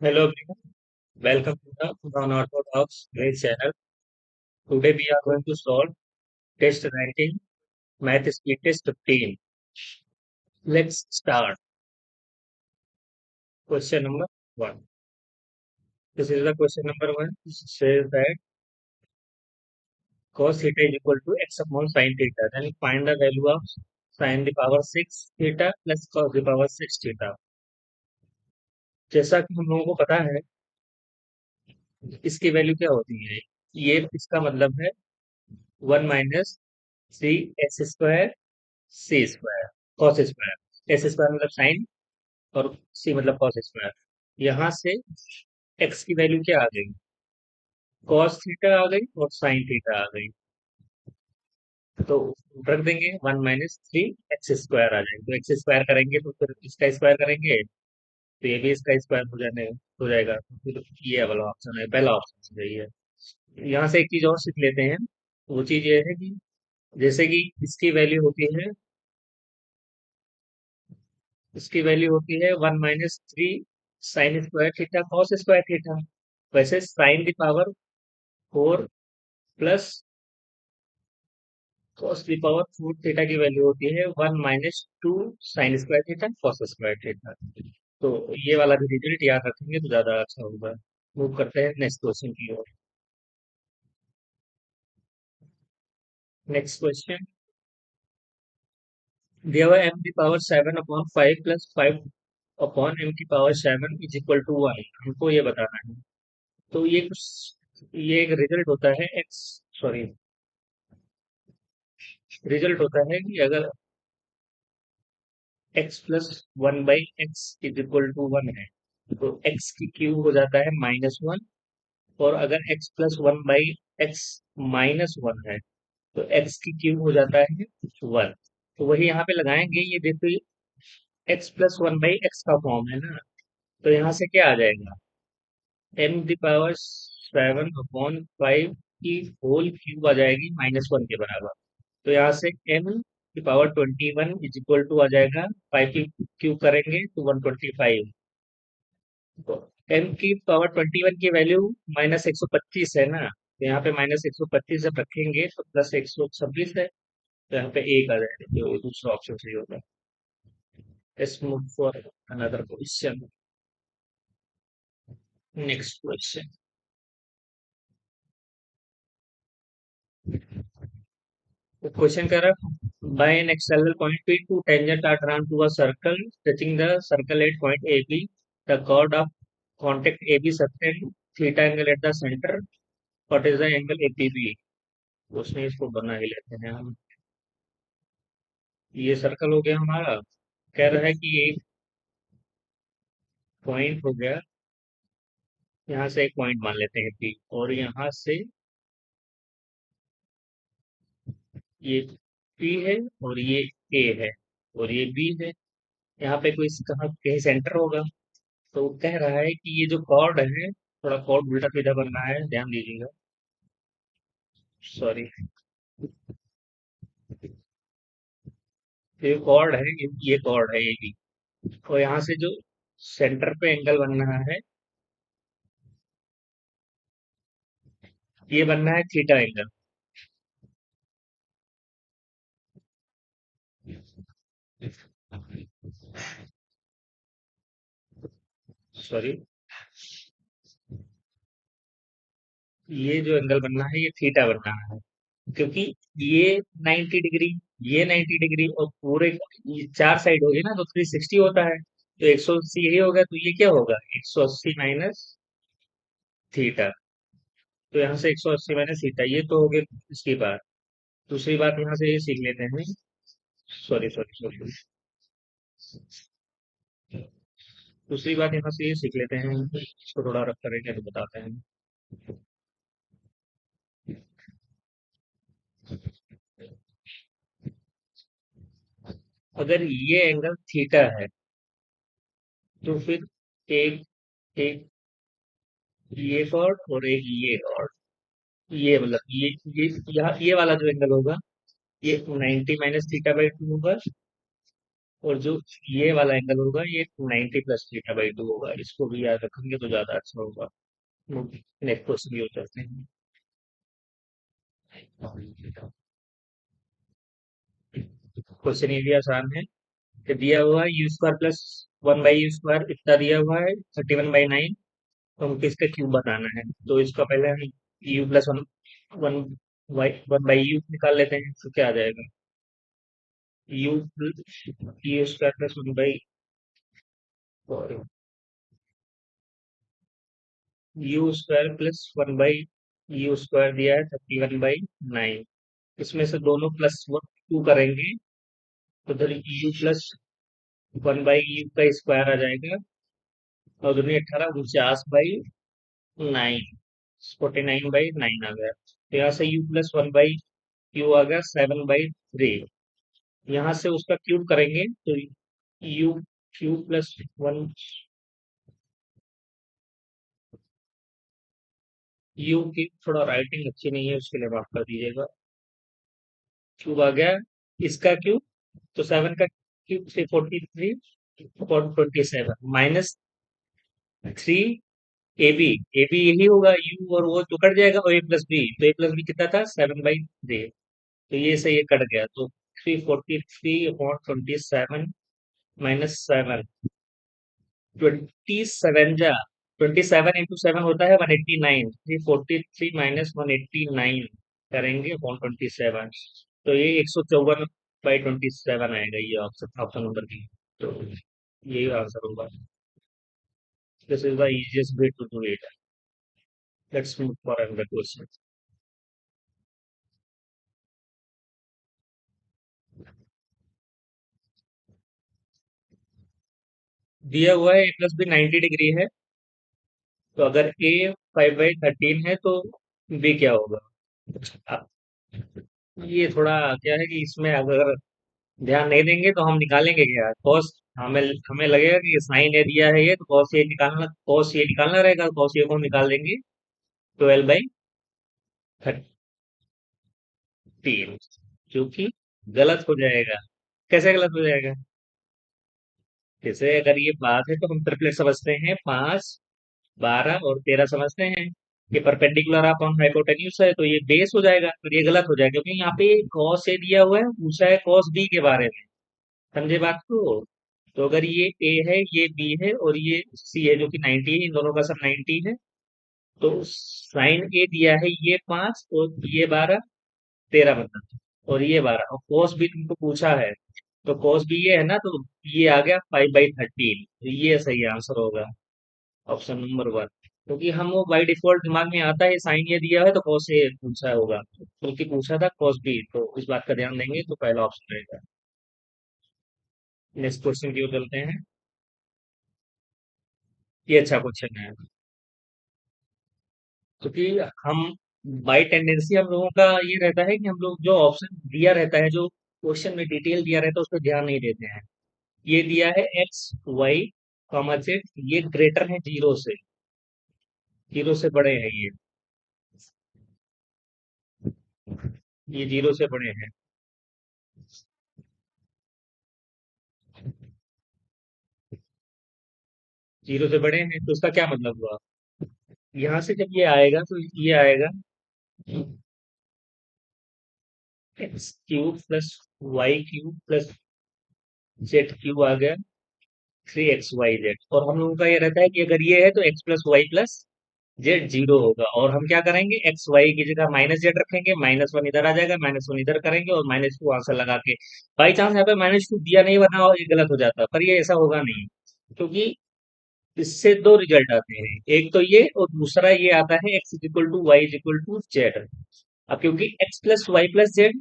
Hello everyone, welcome to the Non-Orthodox Grade channel. Today we are going to solve test ranking Math Speed Test 15. Let's start. Question number 1. This is the question number 1. It says that cos theta is equal to x upon sin theta. Then find the value of sin the power 6 theta plus cos the power 6 theta. जैसा कि हम लोगों को पता है, इसकी value क्या होती है? ये इसका मतलब है 1 minus 3 x² C square cos square. S square मतलब साइन और सी मतलब कॉस स्क्वायर। यहाँ से एक्स की वैल्यू क्या आ गई? कॉस थीटा आ गई और साइन थीटा आ गई। तो रख देंगे 1 - 3 x² आ जाएगी। तो एक्स स्क्वायर करेंगे तो फिर इसका स्क्वायर करेंगे तो ये भी इसका स्क्वायर हो जाएगा। तो फिर ये वाला ऑप्शन है, पहला ऑप्शन सही है। यहाँ से एक चीज और सीख लेते हैं। वो चीज ये है कि जैसे कि इसकी वैल्यू होती है 1 - 3 sine square theta cos square theta. वैसे साइन की पावर 4 प्लस कॉस की पावर 4 थीटा की वैल्यू होती है 1 - 2 sine square theta cos square theta. तो ये वाला भी रिजल्ट याद रखेंगे तो ज्यादा अच्छा होगा। मूव करते हैं नेक्स्ट क्वेश्चन की ओर। नेक्स्ट क्वेश्चन दिया हुआ m की पावर 7/5 प्लस 5 अपॉन m की पावर 7 इज इक्वल टू 1। हमको ये बताना है। तो ये एक रिजल्ट होता है एक्स सॉरी रिजल्ट होता है कि अगर x+1/x इज इक्वल टू 1 है तो x की क्यूब हो जाता है -1। और अगर x+1/x -1 है तो x की क्यूब हो जाता है 1। तो वही यहाँ पे लगाएंगे। ये देखो x+1/x का फॉर्म है ना। तो यहाँ से क्या आ जाएगा? m⁵ की होल क्यूब आ जाएगी -1 के बराबर। तो यहाँ से m⁻21 इज इक्वल टू आ जाएगा 5 की क्यूब करेंगे तो 125। तो m⁻21 की वैल्यू -125 है ना। तो यहाँ पे -125 जब रखेंगे तो +126 है। तो यहाँ पे एक आ जाएगा जो दूसरा ऑप्शन सही होगा। Let's move for another question. Next question. The question कह रहा है by an external point P, two tangents are drawn to a circle touching the circle at point AB. The chord of contact AB subtend theta angle at the center. What is the angle APB? उसने इसको बना ही लेते हैं हम। ये circle हो गया हमारा। कह रहा है कि एक पॉइंट हो गया, यहाँ से एक पॉइंट मान लेते हैं P और यहाँ से ये P है और ये A है और ये B है। यहाँ पे कोई कहाँ कहीं सेंटर होगा। तो वो कह रहा है कि ये जो कॉर्ड है थोड़ा कॉर्ड उल्टा सीधा बनना है, ध्यान दीजिएगा। सॉरी, ये कॉर्ड है, ये कॉर्ड है ये भी। और यहाँ से जो सेंटर पे एंगल बनना है ये बनना है थीटा एंगल। सॉरी, ये जो एंगल बनना है ये थीटा बनना है। क्योंकि ये 90 डिग्री, ये 90 डिग्री और पूरे ये चार साइड होगी ना तो 360 होता है। तो 180 यही होगा तो ये क्या होगा? 180 माइनस थीटा। तो यहाँ से 180 माइनस थीटा ये तो हो गई इसकी बात। दूसरी बात यहाँ से ये सीख लेते हैं। सॉरी सॉरी सॉरी, दूसरी बात यहाँ से ये सीख लेते हैं। इसको थोड़ा रफ करेंगे तो बताते हैं। अगर ये एंगल थीटा है तो फिर एक एक ये कॉर्ड और एक ये कॉर्ड, ये मतलब ये यहाँ ये वाला जो एंगल होगा ये 90 - θ/2 होगा। और जो ये वाला एंगल होगा ये 90 + थीटा/2 होगा, इसको भी याद रखेंगे तो ज्यादा अच्छा होगा। नेक्स्ट क्वेश्चन ये करते हैं। क्वेश्चन ये भी आसान है कि दिया हुआ है u² + 1/u² इतना दिया हुआ है 31/9, तो हमको इसका क्यूब बताना है। तो इसका पहले हम u+1 निकाल लेते हैं, तो क्या आ जाएगा? u² + 1 दिया है 31/9, इसमें से दोनों +2 करेंगे तो उधर u+1/u का स्क्वायर आ जाएगा, और दूनी 18 49/9, 49/9 आ गया। तो यहाँ से u+1/u आ गया 7/3। यहाँ से उसका क्यूब करेंगे तो यू क्यू+1, यू की थोड़ा राइटिंग अच्छी नहीं है, उसके लिए माफ कर दीजिएगा। क्यूब आ गया, इसका क्यूब, तो 7 का क्यूब 343/27 -3 AB। AB यही होगा, यू और वो तो कट जाएगा, और a+b, तो a+b कितना था? 7/3। तो ये से ये कट गया, तो 343/27 -7, 27 होता है 189, 343 - 189 करेंगे अपॉन 27, तो ये 154/27 आएगा, ये ऑप्शन ऑप्शन नंबर बी। तो यही आंसर होगा। This is the easiest way to do it. Let's move for another question. दिया हुआ है a+b 90 डिग्री है, तो अगर a 5/13 है तो b क्या होगा? आ, ये थोड़ा क्या है कि इसमें अगर ध्यान नहीं देंगे तो हम निकालेंगे क्या? कॉस, हमें हमें लगेगा कि साइन ए दिया है, ये तो कॉस ये निकालना रहेगा, कॉस ये को हम निकाल देंगे 12/13, जो कि गलत हो जाएगा। कैसे गलत हो जाएगा? जैसे अगर ये बात है तो हम ट्रिपलेट समझते हैं, 5, 12 और 13 समझते हैं कि परपेंडिकुलर अपॉन हाइपोटेन्यूज है, तो ये बेस हो जाएगा, पर ये गलत हो जाएगा क्योंकि यहाँ पे कॉस ए दिया हुआ है, पूछा है कॉस बी के बारे में। समझे बात को? तो अगर ये ए है, ये बी है और ये सी है जो कि 90 है, इन दोनों का सब 90 है, तो साइन ए दिया है ये 5 और ये 12, 13 मतलब, और ये 12, और कॉस बी तुमको पूछा है, तो कॉस बी ये है ना, तो ये आ गया 5/13, तो ये सही आंसर होगा, ऑप्शन नंबर 1। क्योंकि हम वो बाई डिफॉल्ट दिमाग में आता है साइन ये दिया है तो कॉस ए पूछा होगा, क्योंकि पूछा था कॉस बी, तो इस बात का ध्यान देंगे तो पहला ऑप्शन रहेगा। नेक्स्ट क्वेश्चन की ओर चलते हैं। ये अच्छा क्वेश्चन है, क्योंकि हम बाई टेंडेंसी हम लोगों का ये रहता है कि हम लोग जो ऑप्शन दिया रहता है, जो क्वेश्चन में डिटेल दिया रहता है, उस पर ध्यान नहीं देते हैं। ये दिया है x y, z, ये ग्रेटर है जीरो से, जीरो से बड़े हैं ये जीरो से बड़े हैं, जीरो से बड़े हैं, तो उसका क्या मतलब हुआ? यहाँ से जब ये आएगा तो ये आएगा x³ + y³ + z³ आ गया 3xyz, और हम लोगों का ये रहता है कि अगर ये है तो x + y + z 0 होगा, और हम क्या करेंगे, एक्स वाई की जगह -z रखेंगे, -1 इधर आ जाएगा, -1 इधर करेंगे और -2 आंसर लगा के, बाई चांस यहाँ पे -2 दिया नहीं बना और ये गलत हो जाता, पर ये ऐसा होगा नहीं, क्योंकि इससे दो रिजल्ट आते हैं, एक तो ये और दूसरा ये आता है x = y = z। अब क्योंकि x + y + z,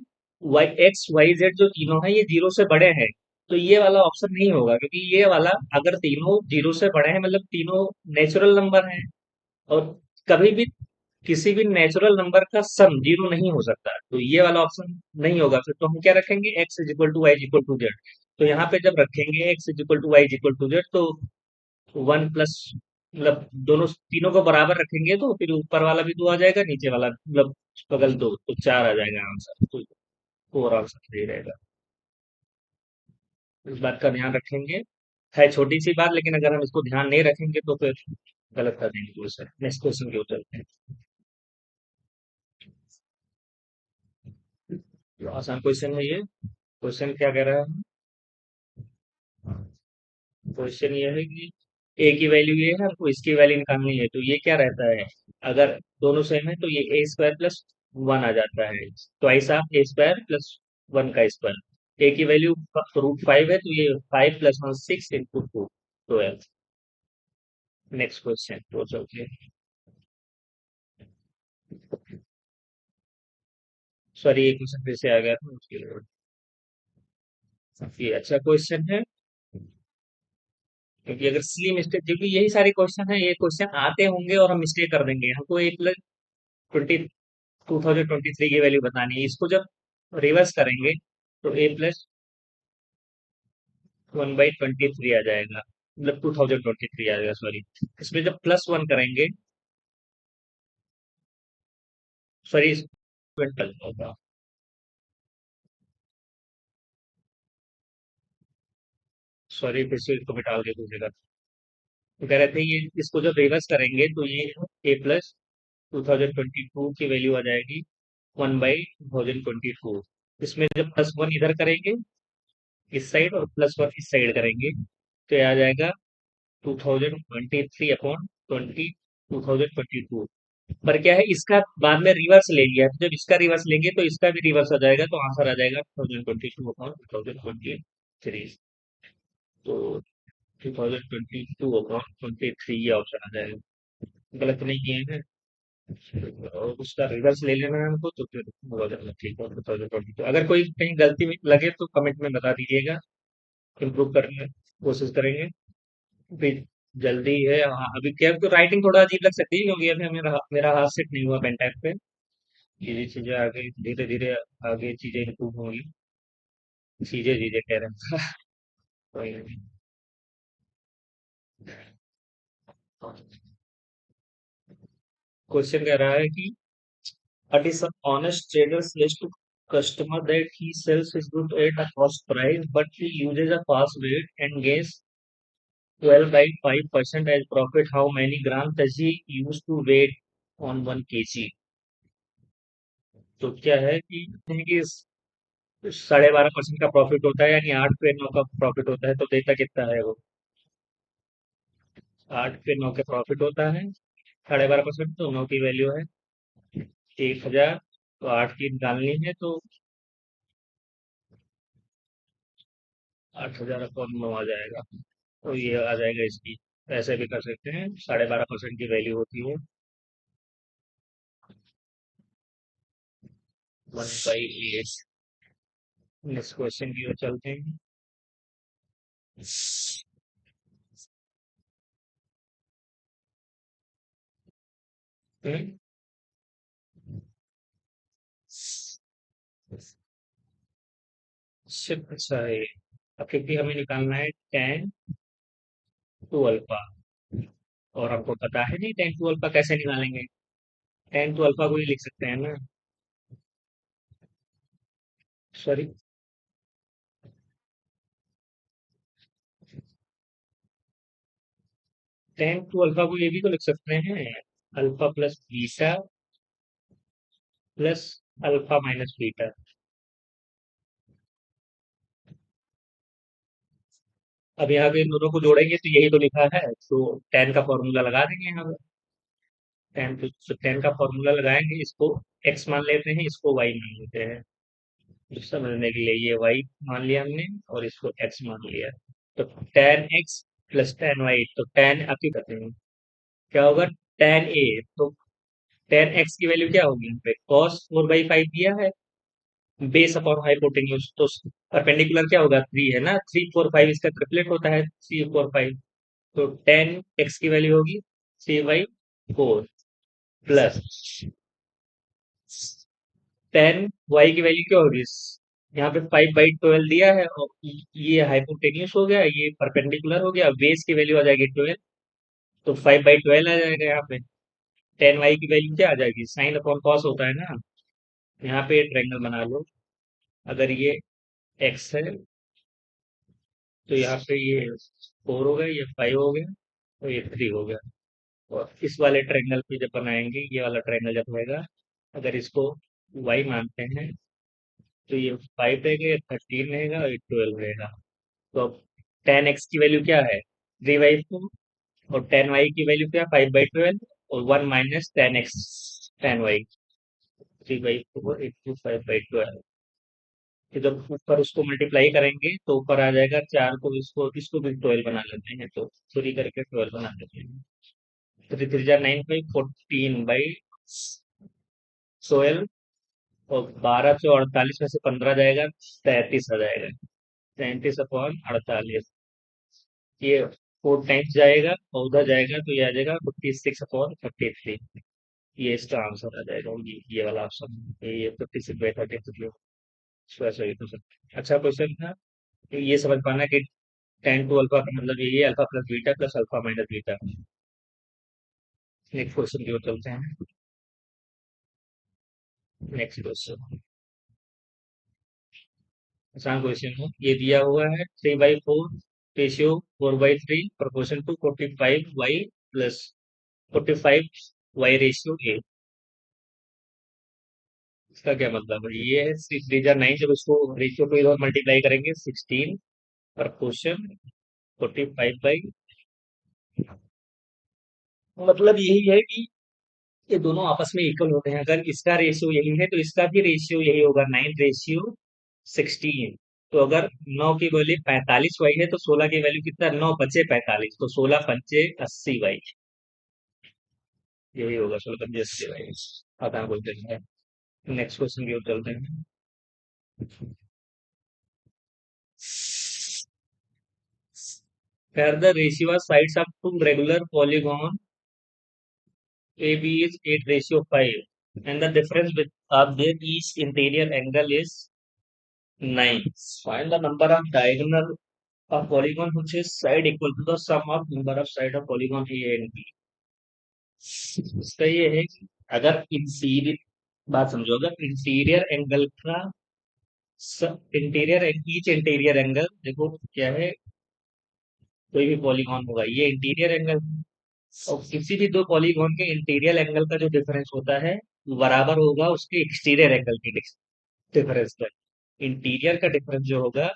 x y z जो तीनों है ये जीरो से बड़े हैं, तो ये वाला ऑप्शन नहीं होगा, क्योंकि ये वाला अगर तीनों जीरो से बड़े हैं मतलब तीनों नेचुरल नंबर हैं, और कभी भी किसी भी नेचुरल नंबर का सम जीरो नहीं हो सकता, तो ये वाला ऑप्शन नहीं होगा। फिर तो हम क्या रखेंगे, x = y = z। तो यहाँ पे जब रखेंगे x = y = z, तो 1 प्लस, मतलब दोनों तीनों को बराबर रखेंगे तो फिर ऊपर वाला भी 2 आ जाएगा, नीचे वाला मतलब बगल 2, तो 4 आ जाएगा आंसर, तो फोर आंसर सही रहेगा। इस बात का ध्यान रखेंगे। है छोटी सी बात, लेकिन अगर हम इसको ध्यान नहीं रखेंगे तो फिर गलत कर देंगे क्वेश्चन। नेक्स्ट क्वेश्चन की ओर चलते हैं। तो आसान क्वेश्चन है ये। क्वेश्चन क्या कह रहा है? क्वेश्चन ये है कि ए की वैल्यू ये है, हमको इसकी वैल्यू निकालनी है। तो ये क्या रहता है? अगर दोनों सेम है तो ये ए स्क्वायर प्लस वन आ जाता है, twice of A square plus one का स्क्वायर। ए की वैल्यू रूट फाइव है, तो ये five plus one six into two, twelve. Next question तो चलते हैं। सॉरी, ये क्वेश्चन फिर से आ गया था उसके लिए। ये अच्छा क्वेश्चन है, क्योंकि अगर सिली मिस्टेक, क्योंकि यही सारे क्वेश्चन है, ये क्वेश्चन आते होंगे और हम मिस्टेक कर देंगे। हमको एक प्लस 2023 की वैल्यू बतानी है। इसको जब रिवर्स करेंगे तो ए प्लस 1/23 आ जाएगा, मतलब 2023 आ जाएगा, सॉरी। इसमें जब प्लस वन करेंगे, सॉरी, क्विंटल होगा। सॉरी, फिर से इसको मिटा के दूसरी जगह। तो कह रहे थे ये इसको जब रिवर्स करेंगे तो ये ए प्लस 2022 की वैल्यू आ जाएगी 1/1022। इसमें जब प्लस वन इधर करेंगे इस साइड और प्लस वन इस साइड करेंगे, तो ये आ जाएगा 2023 अपॉन 2022। पर क्या है, इसका बाद में रिवर्स ले लिया, तो जब इसका रिवर्स लेंगे तो इसका भी रिवर्स हो जाएगा, तो आंसर आ जाएगा 2022 अपॉन 2023। तो 2022 अपॉन 23 ये ऑप्शन आ जाएगा। गलत नहीं किए हैं। और उसका रिवर्स ले लेना है हमको, तो फिर हो जाएगा ठीक है 2022। अगर कोई कहीं गलती में लगे तो कमेंट में बता दीजिएगा, इम्प्रूव करने की कोशिश करेंगे। भी जल्दी है। हाँ, अभी क्या है, तो राइटिंग थोड़ा अजीब लग सकती है, क्योंकि अभी मेरा मेरा हाथ सेट नहीं हुआ पेन टाइप पे। ये चीजें आगे धीरे धीरे आगे चीजें इम्प्रूव होंगी। चीजें चीजें कह रहे हैं। कोई नहीं। क्वेश्चन कह रहा है कि a dishonest trader says to customer that he sells his good at a cost price, but he uses a false weight and gains 12.5% as profit. How many grams does he use to weight on 1 kg? तो क्या है कि 12.5% का profit होता है, यानी 8 पे 9 का प्रॉफिट होता है, तो देता कितना है वो? 8 पे 9 का प्रॉफिट होता है, 12.5%, तो 9 की वैल्यू है 1,000। तो 8 की डालनी है, तो 8,000 अपॉन 9 आ जाएगा। तो ये आ जाएगा इसकी। ऐसे भी कर सकते हैं, 12.5% की वैल्यू होती है 1/8। नेक्स्ट क्वेश्चन की ओर चलते हैं। हम्म, सिर्फ अच्छा है। अब क्योंकि हमें निकालना है tan टू अल्फा, और आपको पता है नहीं tan टू अल्फा कैसे निकालेंगे। tan टू अल्फा को ही लिख सकते हैं ना। सॉरी, tan टू अल्फा को ये भी तो लिख सकते हैं, alpha plus beta plus alpha minus beta. अब यहाँ पे इन दोनों को जोड़ेंगे तो यही तो लिखा है, तो tan का फॉर्मूला लगा देंगे यहाँ पे। tan का फॉर्मूला लगाएंगे, इसको x मान लेते हैं, इसको y मान लेते हैं। तो समझने के लिए ये y मान लिया हमने, और इसको x मान लिया। तो tan x plus tan y, तो tan आप ही करते हैं क्या होगा, tan a। तो tan x की वैल्यू क्या होगी यहाँ पे, cos 4/5 दिया है, बेस अपॉन हाइपोटेन्यूज। तो परपेंडिकुलर क्या होगा, 3 है ना, 3 4 5 इसका ट्रिपलेट होता है, 3 4 5। तो tan x की वैल्यू होगी 3/4 प्लस tan y की वैल्यू क्या होगी, यहाँ पे 5/12 दिया है, और ये हाइपोटेन्यूस हो गया, ये परपेंडिकुलर हो गया, बेस की वैल्यू आ जाएगी 12। तो 5/12 आ जाएगा यहाँ पे। tan y की वैल्यू क्या आ जाएगी, साइन अपॉन कॉस होता है ना। यहाँ पे ट्रायंगल बना लो। अगर ये x है, तो यहाँ पे ये 4 हो गया, ये 5 हो गया, और ये 3 हो गया। और इस वाले ट्रायंगल पे जब बनाएंगे, ये वाला ट्रायंगल जब होएगा, अगर इसको y मानते हैं, तो ये 5 रहेगा, ये 13 रहेगा, और ये 12 रहेगा। तो अब 10x की वैल्यू क्या है? 3/4। और 10y की वैल्यू क्या? 5/12। और 1 माइनस 10x 10y, 3/4 इंटू 5/12। तो जब ऊपर उसको मल्टीप्लाई करेंगे तो ऊपर आ जाएगा 4, को इसको इसको भी 12 बना लेते हैं, तो 3 करके 12 बना लेते हैं। 3 3 जा 9 बाई 14/12। और 12 से 48 में से 15 जाएगा, 33 आ जाएगा। 33/48। ये 4 टाइम्स जाएगा और उधर जाएगा, तो ये आ जाएगा 56/33। ये इसका आंसर आ जाएगा, ये वाला ऑप्शन। ये 56/33 सही तो सर। अच्छा क्वेश्चन था। ये समझ पाना कि tan टू अल्फा का मतलब यही है, alpha plus beta plus alpha minus beta. Next question की ओर चलते हैं। नेक्स्ट क्वेश्चन आसान क्वेश्चन है। ये दिया हुआ है 3/4 ratio 4/3 proportion to 45y plus 45y ratio A. इसका क्या मतलब है? ये है 6 3 जा 9, जब इसको रेशियो टू इधर मल्टीप्लाई करेंगे 16 प्रोपोर्शन 45 बाई, मतलब यही है कि ये दोनों आपस में इक्वल होते हैं। अगर इसका रेशियो यही है तो इसका भी रेशियो यही होगा, 9/16। तो अगर 9 की वैल्यू 45 वाई है, तो 16 की वैल्यू कितना? 9 × 5 = 45, तो 16 × 5 = 80 वाई। यही होगा, 16 × 5 = 80 वाई। आता है बोलते हैं। नेक्स्ट क्वेश्चन की ओर चलते हैं। Here the ratio sides of two regular polygon AB is 8/5, and the difference of their each interior angle is 9. Find the number of diagonal of polygon which is side equal to the sum of number of side of polygon A and B. इसका ये है कि अगर interior, बात समझो, अगर interior angle का interior each interior angle देखो क्या है, कोई भी पॉलीगॉन होगा, ये इंटीरियर एंगल, और किसी भी दो पॉलीगॉन के इंटीरियर एंगल का जो डिफरेंस होता है वो बराबर होगा उसके एक्सटीरियर एंगल के डिफरेंस का। इंटीरियर का डिफरेंस जो होगा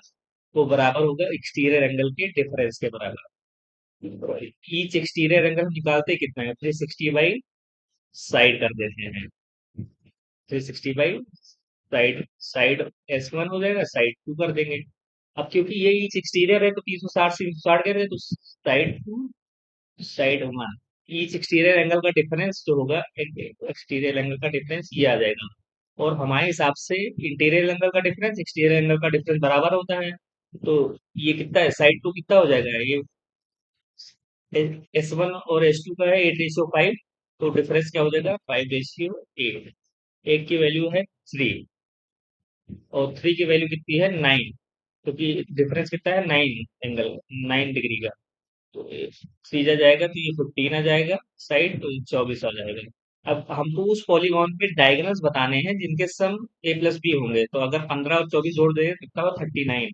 वो बराबर होगा एक्सटीरियर एंगल के डिफरेंस के बराबर। ईच एक्सटीरियर एंगल निकालते कितना है? 360 बाई साइड कर देते हैं। 360 बाई साइड, साइड S1 हो जाएगा, साइड 2 कर देंगे। अब क्योंकि ये ईच एक्सटीरियर है तो 360 से 360 कर रहे हैं, तो side 2 side 1, each exterior angle का डिफरेंस जो होगा, एक्सटीरियर एंगल का डिफरेंस ये आ जाएगा। और हमारे हिसाब से इंटीरियर एंगल का डिफरेंस एक्सटीरियर एंगल का डिफरेंस बराबर होता है। तो ये कितना है? साइड 2 कितना हो जाएगा? ये S1 और S2 का है 8/5, तो डिफरेंस क्या हो जाएगा? 5/8। एक की वैल्यू है 3, और 3 की वैल्यू कितनी है? 9, क्योंकि डिफरेंस कितना है? 9 डिग्री का। तो 3 जा जाएगा तो ये 15 आ जाएगा, साइड तो 24 आ जाएगा। अब हमको उस पॉलीगॉन पे डायगोनल्स बताने हैं जिनके सम A+B होंगे, तो अगर 15 और 24 जोड़ दें तो कितना होगा? 39।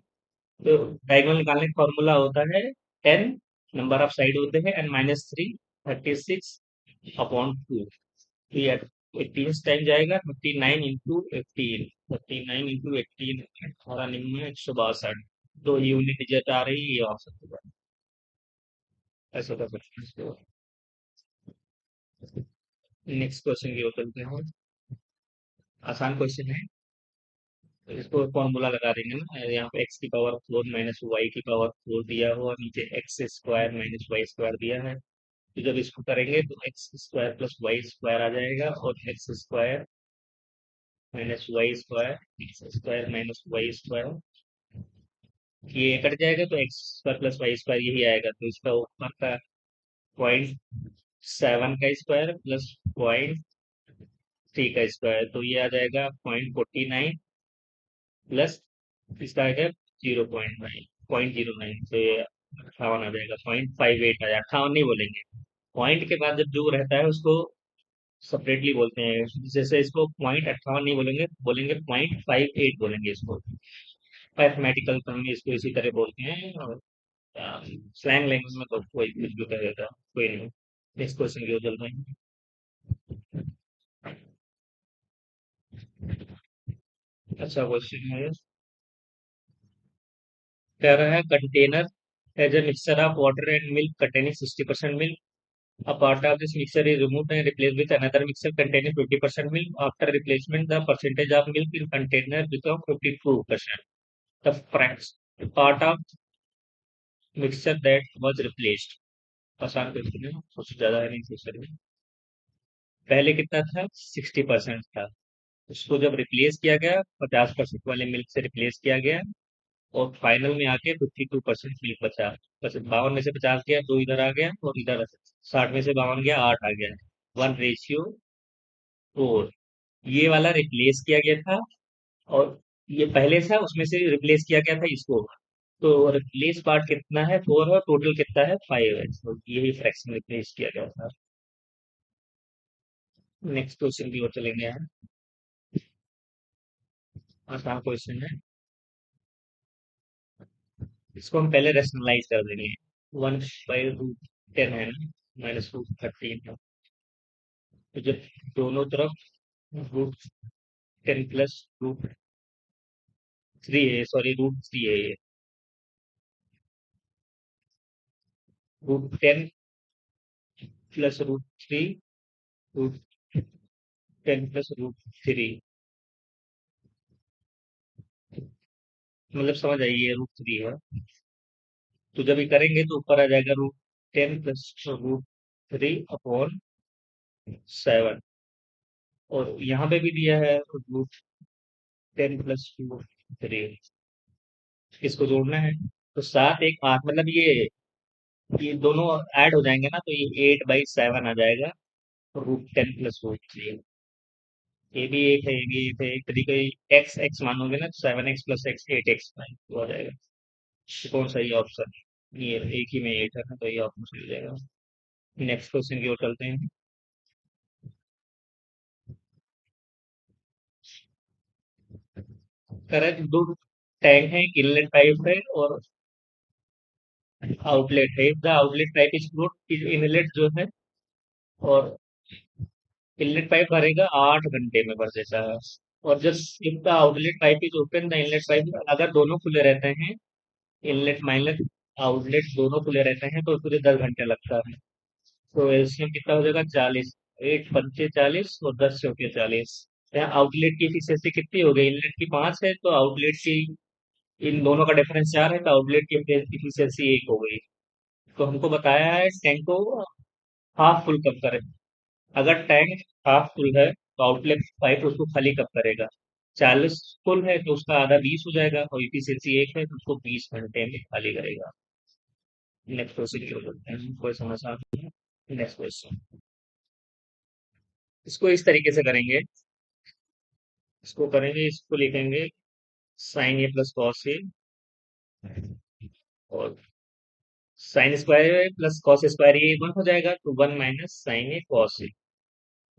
तो डायगोनल निकालने का फॉर्मूला होता है 10, नंबर ऑफ साइड होते हैं n-3, 36/2। तो ये 18 टाइम जाएगा, 39 × 18, 39 × 18, 18, 162। 2 यूनिट डिजिट आ रही है, ये ऑप्शन होगा। ऐसा कर सकते हैं इसको। नेक्स्ट क्वेश्चन की ओर चलते हैं। आसान क्वेश्चन है, तो इसको फॉर्मूला लगा देंगे ना। यहाँ पे x की पावर 4 माइनस वाई की पावर 4 दिया हुआ, नीचे x square minus y square दिया है। तो जब इसको करेंगे तो x square plus y square आ जाएगा, और x square minus y square, x square minus y square, ये कट जाएगा तो x square plus y square यही आएगा। तो इसका ऊपर का 0.7 का स्क्वायर प्लस 0.3 का स्क्वायर, तो ये आ जाएगा 0.49 प्लस इसका आएगा 0.9, 0.09, तो ये 58 आ जाएगा। 0.58 आ जाएगा, 58 नहीं बोलेंगे। पॉइंट के बाद जब जो रहता है उसको सेपरेटली बोलते हैं। जैसे इसको 0.58 नहीं बोलेंगे, बोलेंगे 0.58 बोलेंगे इसको। मैथमेटिकल टर्म में इसको इसी तरह बोलते हैं। स्लैंग लैंग्वेज में तो कोई कुछ भी कह देता, कोई नहीं। नेक्स्ट क्वेश्चन की ओर चलते हैं। अच्छा क्वेश्चन है। कह रहा है container as a mixture of water and milk containing 60% milk. A part of this mixture is removed and replaced with another mixture containing 50% milk. After replacement, the percentage of milk in container become 52%. The part of mixture that was replaced. आसान question है, कुछ ज्यादा है नहीं question में। पहले कितना था? 60% था। उसको जब रिप्लेस किया गया 50% वाले मिल्क से रिप्लेस किया गया, और फाइनल में आके 52% मिल्क बचा। बस 52 में से 50 गया, 2 इधर आ गया, और इधर 60 में से 52 गया, 8 आ गया। 1:4। ये वाला रिप्लेस किया गया था, और ये पहले था उसमें से रिप्लेस किया गया था इसको। तो रिप्लेस पार्ट कितना है? 4, और टोटल कितना है? 5 है। तो यही फ्रैक्शन रिप्लेस किया गया था। नेक्स्ट क्वेश्चन की ओर चलेंगे हम। आसान क्वेश्चन है। इसको हम पहले रेशनलाइज कर देंगे। 1/√10 है ना, -√13 है। तो जब दोनों तरफ √10 प्लस √3 है, सॉरी √3 है ये। √10 प्लस √3, √10 प्लस √3, मतलब समझ आइए ये √3 है। तो जब ये करेंगे तो ऊपर आ जाएगा √10 प्लस √3/7। और यहाँ पे भी दिया है √10 प्लस √3। इसको जोड़ना है। तो 7 1 8, मतलब ये दोनों ऐड हो जाएंगे ना, तो ये 8/7 आ जाएगा। √10 प्लस √3। ये भी एक है, ये भी एक है। एक तरीके एक्स एक्स मानोगे ना, तो 7x+x 8x हो जाएगा। तो कौन सा ये ऑप्शन? ये एक ही में 8 है ना, तो ये ऑप्शन सही हो जाएगा। नेक्स्ट क्वेश्चन की ओर चलते हैं। करेक्ट। दो टैंक है, इनलेट पाइप है और आउटलेट है। The outlet pipe is float, inlet जो है, और इनलेट पाइप भरेगा 8 घंटे में भर देता है। और जब if the outlet pipe is open, the inlet pipe, अगर दोनों खुले रहते हैं, इनलेट माइनस आउटलेट दोनों खुले रहते हैं, तो पूरे 10 घंटे लगता है। तो एलसीएम कितना हो जाएगा? 40। 8 × 5 = 40, और 10 × 40। यहाँ आउटलेट की एफिशिएंसी कितनी हो गई? इनलेट की 5 है, तो आउटलेट की, इन दोनों का डिफरेंस 4 है, तो आउटलेट की एफिशिएंसी 1 हो गई। तो हमको बताया है टैंक को हाफ फुल कब करें। अगर टैंक हाफ फुल है तो आउटलेट पाइप उसको खाली कब करेगा? 40 फुल है तो उसका आधा 20 हो जाएगा, और एफिशिएंसी 1 है तो उसको 20 घंटे में खाली करेगा। नेक्स्ट क्वेश्चन की ओर बढ़ते हैं। कोई समस्या? Next question. इसको इस तरीके से करेंगे। इसको करेंगे, इसको लिखेंगे sign A plus cos A, और साइन स्क्वायर ए प्लस कॉस स्क्वायर ए 1 हो जाएगा, तो 1 - साइन ए कॉस ए।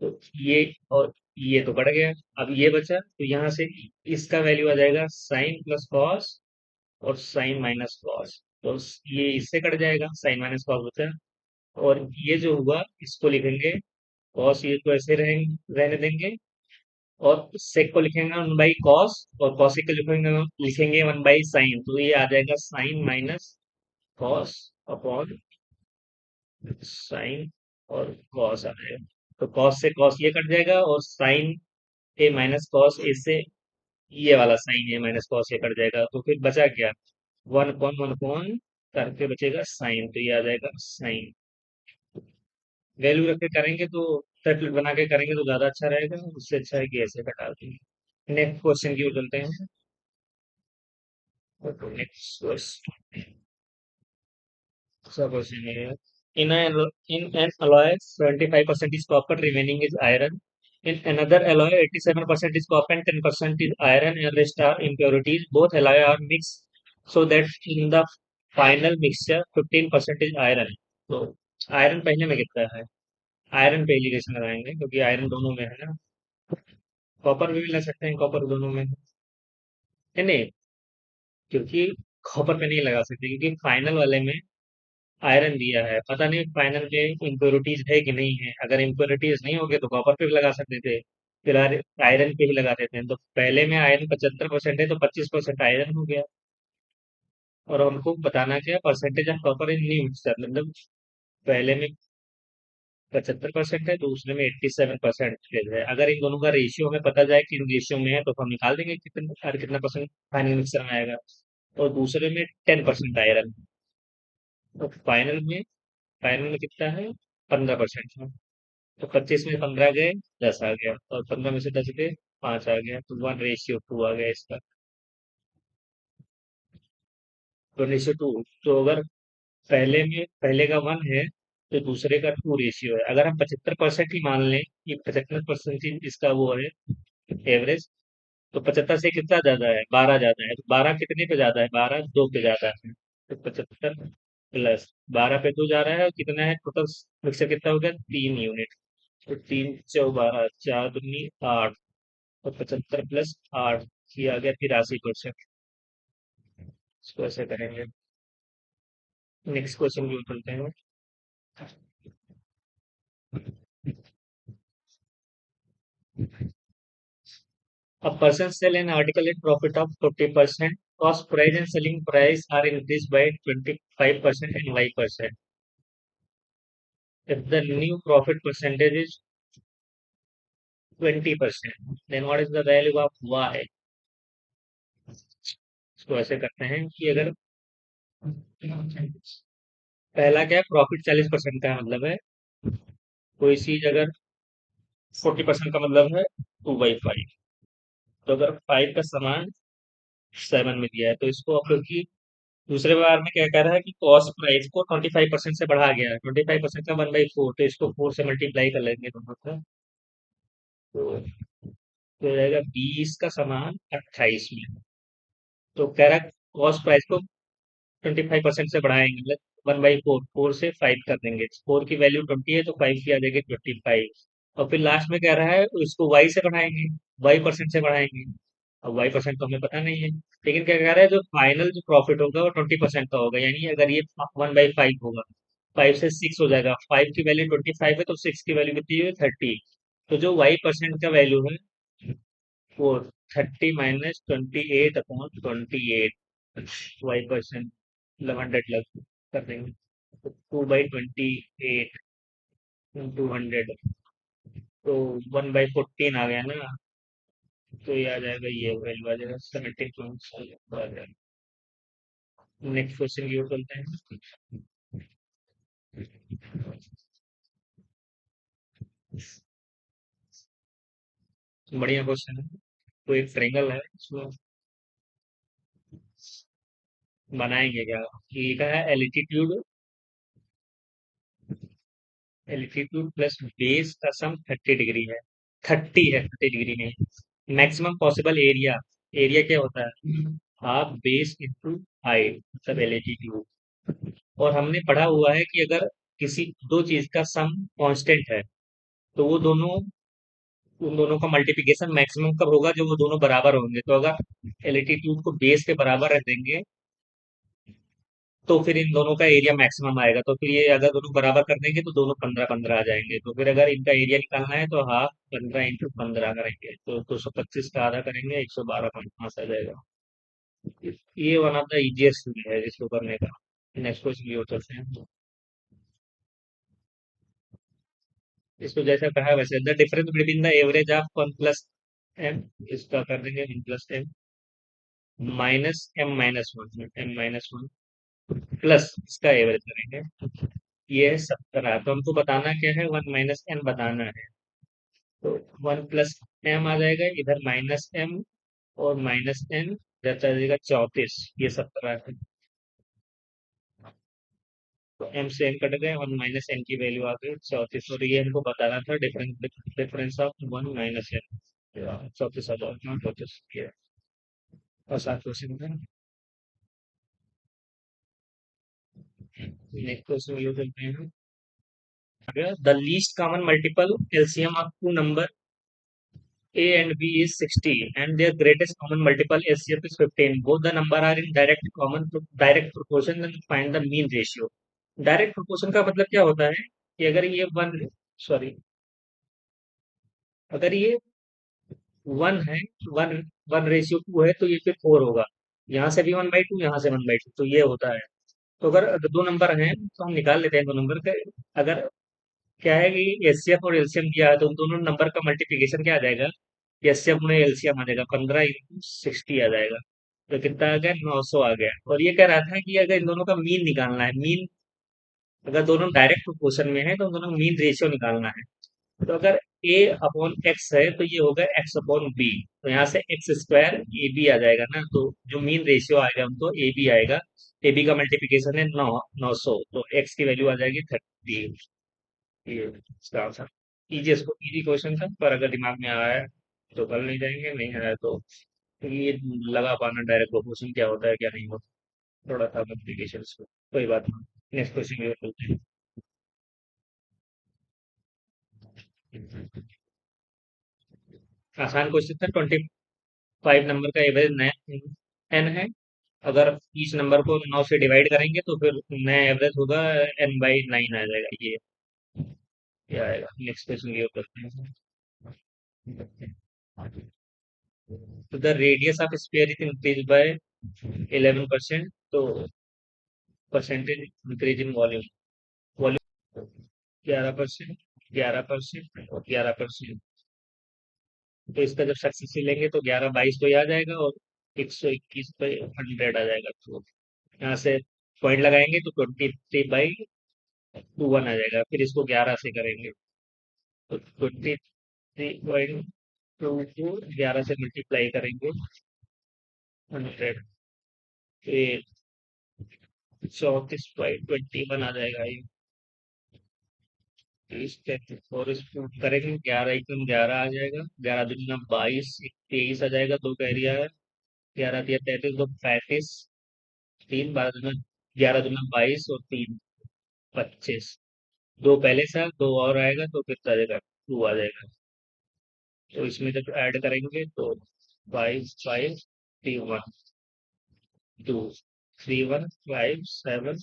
तो ये, और ये तो कट गया। अब ये बचा, तो यहाँ से इसका वैल्यू आ जाएगा साइन प्लस कॉस, और साइन माइनस कॉस। तो ये इससे कट जाएगा, साइन माइनस कॉस बचा। और ये जो हुआ इसको लिखेंगे कॉस, ये तो ऐसे रहने देंगे। और सेक को लिखेंगे 1/कॉस, और कॉसिक को लिखेंगे 1/साइन। तो ये आ जाएगा sine minus cos upon sine, और कॉस आ जाएगा। तो कॉस से कॉस ये कट जाएगा, और sine A minus cos A से ये वाला साइन ए माइनस कॉस ये कट जाएगा। तो फिर बचा क्या? 1/1 करके बचेगा साइन, तो ये आ जाएगा साइन। वैल्यू रख के करेंगे तो, सर्किट बना के करेंगे तो ज्यादा अच्छा रहेगा, उससे अच्छा है कि ऐसे कटा देंगे। नेक्स्ट क्वेश्चन की ओर चलते हैं। नेक्स्ट क्वेश्चन, क्वेश्चन है, in an alloy 75% is copper, remaining is iron. In another alloy 87% is copper and 10% is iron, and rest are impurities. Both alloy are mixed so that in the final mixture 15% is iron. तो iron पहले में कितना है? Iron पे allegation लगाएंगे, क्योंकि iron दोनों में है ना। कॉपर भी मिला सकते हैं, कॉपर दोनों में है नहीं, क्योंकि कॉपर पे नहीं लगा सकते क्योंकि फाइनल वाले में आयरन दिया है, पता नहीं फाइनल में इम्प्योरिटीज है कि नहीं है। अगर इम्प्योरिटीज नहीं होगे तो कॉपर पे भी लगा सकते थे, फिर आयरन पे ही लगा देते हैं। तो पहले में आयरन 75% है तो 25% आयरन हो गया। और हमको बताना क्या, percentage of copper in new mixture, मतलब पहले में 75% है, दूसरे में 87% है। अगर इन दोनों का रेशियो हमें पता जाए कि इन रेशियो में है तो हम निकाल देंगे कितना परसेंट फाइनल मिक्सर में आएगा। और दूसरे में 10% आयरन। तो फाइनल में कितना है, 15% है। तो 25 में 15 गए, 10 आ गया, और 15 में से 10 गए, 5 आ गया, तो 1:2 आ गया इसका। 1:2। तो अगर पहले का 1 है तो दूसरे का 2 रेशियो है। अगर हम 75% ही मान लें कि 75% ही इसका वो है एवरेज, तो 75 से कितना ज्यादा है, 12 ज्यादा है। तो 12 कितने पे ज्यादा है, 12 2 पे ज्यादा है। तो 75 प्लस 12 पे 2 जा रहा है, और कितना है टोटल मिक्सर कितना हो गया, 3 यूनिट। तो 3 × 4 = 12, 4 दूनी 8, और 75 प्लस 8 ये आ गया 83%। इसको ऐसे करेंगे। नेक्स्ट क्वेश्चन भी उठते हैं। A person sell an article at profit of 40%. Cost price and selling price are increased by 25% and Y%. If the new profit percentage is 20%, then what is the value of Y? इसको ऐसे करते हैं कि अगर पहला क्या है, profit 40% का मतलब है, कोई चीज अगर 40% का मतलब है 2/5। तो अगर 5 का सामान 7 में दिया है तो इसको आप लोग की दूसरे बार में क्या कह रहा है कि कॉस्ट प्राइस को 25% से बढ़ा गया है। 25% का 1/4, तो इसको 4 से मल्टीप्लाई कर लेंगे दोनों का। तो तो हो जाएगा 20 का सामान 28 में। तो कह रहा है कॉस्ट प्राइस को 25% से बढ़ाएंगे, मतलब 1/4, 4 से 5 कर देंगे। 4 की वैल्यू 20 है तो 5 की आ जाएगी 25। और फिर लास्ट में कह रहा है इसको वाई से बढ़ाएंगे, Y% से बढ़ाएंगे। अब Y% तो हमें पता नहीं है, लेकिन क्या कह रहा है जो फाइनल जो प्रॉफिट होगा वो 20% का होगा। यानी अगर ये 1/5 होगा, 5 से 6 हो जाएगा। 5 की वैल्यू 25 है तो 6 की वैल्यू कितनी है, 30। तो जो Y% का वैल्यू है वो 30 - 28/28, Y% 100 लग कर देंगे। तो 2/28 इंटू 100, तो 1/14 आ गया ना। तो ये आ जाएगा, ये वैल्यू आ जाएगा 17.5। नेक्स्ट क्वेश्चन की ओर चलते हैं। बढ़िया क्वेश्चन है। तो एक ट्रायंगल है, इसमें बनाएंगे क्या। ये लिखा है एल्टीट्यूड प्लस बेस का सम 30 डिग्री है। 30 है, 30 डिग्री नहीं। मैक्सिमम पॉसिबल एरिया, एरिया क्या होता है, हाफ बेस इंटू हाइट, मतलब एल्टीट्यूड। और हमने पढ़ा हुआ है कि अगर किसी दो चीज का सम कांस्टेंट है तो वो दोनों, उन दोनों का मल्टीप्लिकेशन मैक्सिमम कब होगा, जब वो दोनों बराबर होंगे। तो अगर एल्टीट्यूड को बेस के बराबर रख देंगे तो फिर इन दोनों का एरिया मैक्सिमम आएगा। तो फिर ये अगर दोनों बराबर कर देंगे तो दोनों 15 15 आ जाएंगे। तो फिर अगर इनका एरिया निकालना है तो हाफ 15 × 15 करेंगे तो 225 का आधा करेंगे, 112.5 आ जाएगा। ये वन ऑफ द इजिएस्ट है इसको करने का। नेक्स्ट क्वेश्चन भी होता है। इसको जैसा कहा है वैसे, the difference between the average of 1 + m, इसका कर देंगे 1 + m -m - 1 प्लस इसका एवरेज करेंगे। ये है 17। तो हमको बताना क्या है, 1 - n बताना है। तो 1 + m आ जाएगा, इधर -m और -n जाता जाएगा 34, ये 17 है। तो m से n कट गए, 1 - n की वैल्यू आ गई 34। और ये हमको बताना था डिफरेंस ऑफ 1 - n। 34 आ जाएगा, 34 ये। और 7 क्वेश्चन है। नेक्स्ट क्वेश्चन ये चलते हैं। The least common multiple LCM of two number A and B is 60 and their greatest common multiple SCF is 15. Both the number are in direct proportion, then find the mean ratio. Direct proportion का मतलब क्या होता है कि अगर ये one, sorry, अगर ये वन है, वन वन रेशियो टू है तो ये फिर फोर होगा। यहाँ से भी 1/2, यहाँ से 1/2, तो ये होता है। तो अगर दो नंबर हैं तो हम निकाल लेते हैं दो नंबर का। अगर क्या है कि एचसीएफ और एलसीएम दिया है तो उन दोनों नंबर का मल्टीप्लिकेशन क्या आ जाएगा, एचसीएफ गुणे एलसीएम आ जाएगा, 15 × 60 आ जाएगा। तो कितना आ गया, 900 आ गया। और ये कह रहा था कि अगर इन दोनों का मीन निकालना है, मीन, अगर दोनों डायरेक्ट प्रोपोर्शन में है तो दोनों मीन रेशियो निकालना है। तो अगर ए अपॉन एक्स है तो ये होगा एक्स अपॉन बी, तो यहाँ से एक्स स्क्वायर ए बी आ जाएगा ना, तो जो मीन रेशियो आएगा हमको ए बी आएगा। ए बी का मल्टीप्लिकेशन है 900, तो एक्स की वैल्यू आ जाएगी 30। ये इसका आंसर। इजी क्वेश्चन था, पर अगर दिमाग में आया है तो कर नहीं जाएंगे, नहीं आया तो ये लगा पाना डायरेक्ट प्रोपोर्शन क्या होता है क्या नहीं होता, थोड़ा था मल्टीप्लिकेशन को, कोई बात नहीं। नेक्स्ट क्वेश्चन ये बोलते हैं। आसान क्वेश्चन था। 25 नंबर का एवरेज एन है। अगर इस नंबर को 9 से डिवाइड करेंगे तो फिर नया एवरेज होगा n/9 आ जाएगा। ये आएगा। नेक्स्ट क्वेश्चन ये करते हैं। तो the radius of sphere is increase by 11%, तो percentage increase in volume, volume 11%, 11% और 11%। तो इसका जब सक्सेसिव लेंगे तो 11/22 तो ये आ जाएगा, और 121/100 आ जाएगा। तो यहाँ से पॉइंट लगाएंगे तो 23/21 आ जाएगा। फिर इसको 11 से करेंगे तो 23/2 को 11 से मल्टीप्लाई करेंगे 100, फिर 34/21 आ जाएगा ये। और इसको करेंगे 11 × 11 आ जाएगा, 11×2 = 22, 23 आ जाएगा, दो का एरिया है, 11×3 = 33, दो 35, 3 12 11×2 = 22 और 3 25। दो पहले से, दो और आएगा तो कितना आ जाएगा, 2 आ जाएगा। तो इसमें जब ऐड करेंगे तो 5 5 3 1 2 3 1 5 7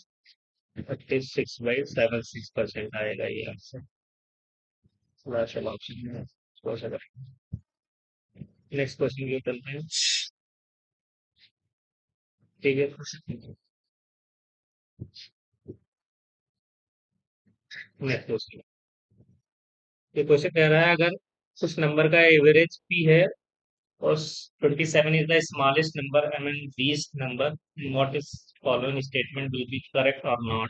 36/76% आएगा ये आंसर। लास्ट वाला ऑप्शन है, हो सकता है। नेक्स्ट क्वेश्चन ये करते हैं। ठीक है, नेक्स्ट क्वेश्चन। ये क्वेश्चन कह रहा है अगर कुछ नंबर का एवरेज पी है और 27 is the smallest number among these number, what is following statement will be correct or not?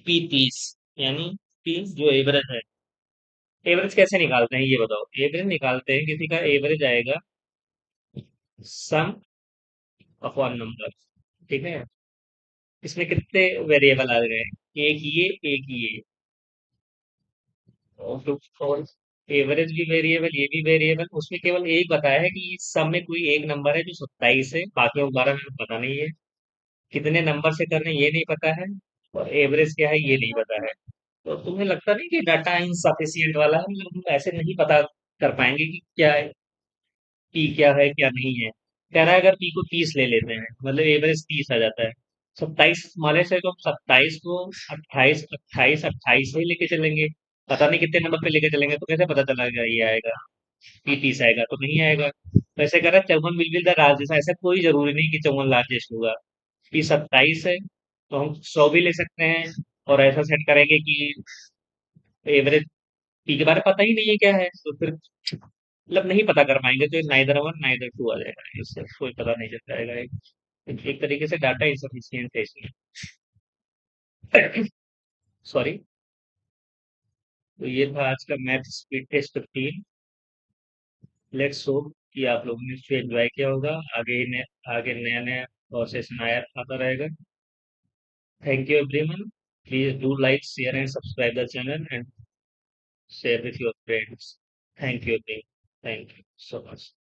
P 30, यानी पी जो एवरेज है। एवरेज कैसे निकालते हैं ये बताओ। एवरेज निकालते हैं, किसी का एवरेज आएगा सम अपॉन नंबर, ठीक है। इसमें कितने वेरिएबल आ गए, एक ये, एक ये, और एवरेज भी वेरिएबल, ये भी वेरिएबल। उसमें केवल एक बताया है कि इस सब में कोई एक नंबर है जो 27 है, बाकी 12 में पता नहीं है। कितने नंबर से करने ये नहीं पता है, और एवरेज क्या है ये नहीं पता है। तो तुम्हें लगता नहीं कि डाटा इनसफिशियंट वाला है, मतलब हम ऐसे नहीं पता कर पाएंगे कि क्या पी क्या है क्या नहीं है। कह रहा है अगर पी को 30 ले लेते हैं, मतलब एवरेज 30 आ जाता है। 27 स्मॉलेस्ट है तो हम 27 को 28 28 28 ही लेके चलेंगे। पता नहीं कितने नंबर पे लेके चलेंगे, तो कैसे पता चलेगा ये आएगा, पी 30 आएगा तो नहीं आएगा। तो ऐसे कह रहा है 54 विल बी द लार्जेस्ट, ऐसा कोई जरूरी नहीं कि 54 लार्जेस्ट होगा। पी 27 है तो हम 100 भी ले सकते हैं, और ऐसा सेट करेंगे कि एवरेज पी के बारे में पता ही नहीं है क्या है, तो फिर मतलब नहीं पता कर पाएंगे, तो नाइदर वन नाइदर टू आ जाएगा, इससे कोई पता नहीं चल पाएगा। एक तरीके से डाटा इंसफिशियंट है इसमें। सॉरी। तो ये था आज का math speed test 15। Let's hope कि आप लोगों ने इसको एंजॉय किया होगा। आगे नया नया और सेशन आया आता रहेगा। Thank you everyone. Please do like share and subscribe the channel and share with your friends. Thank you, Dev. Thank you so much.